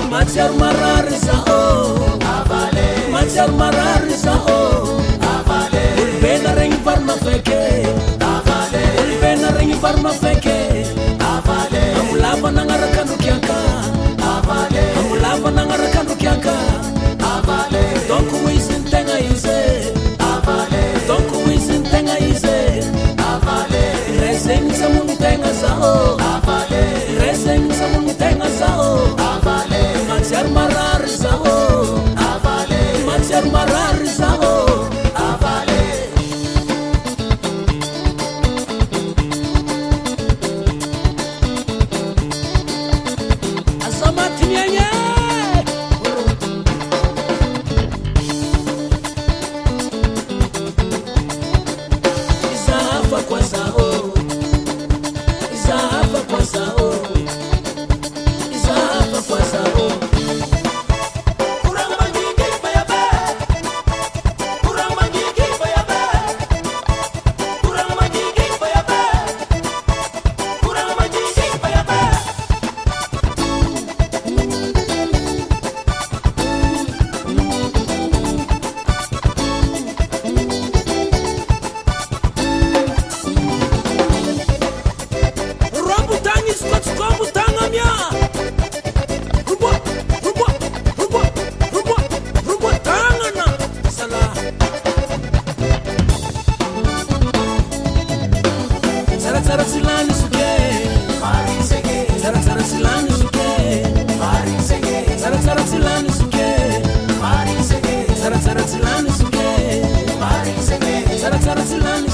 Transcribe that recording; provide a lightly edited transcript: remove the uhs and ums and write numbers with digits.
Majar mararisa oh avale Majar mararisa oh avale Ulbena rengi farma feke avale Ulbena rengi farma feke avale Amulava nangarakanu kiaka avale Amulava nangarakanu kiaka avale Donku wisin tenga ise avale Donku wisin tenga ise avale Reseng samun tenga sao avale Reseng samun tenga sao avale Majar mararisa oh avale Majar mararisa oh avale Asamatinyanya Isafa kwa sao Isafa kwa sao Isafa kwa sao Sara silani suke, mari sege. Sara silani suke, mari sege. Sara silani suke, mari sege. Sara silani suke, mari sege. Sara silani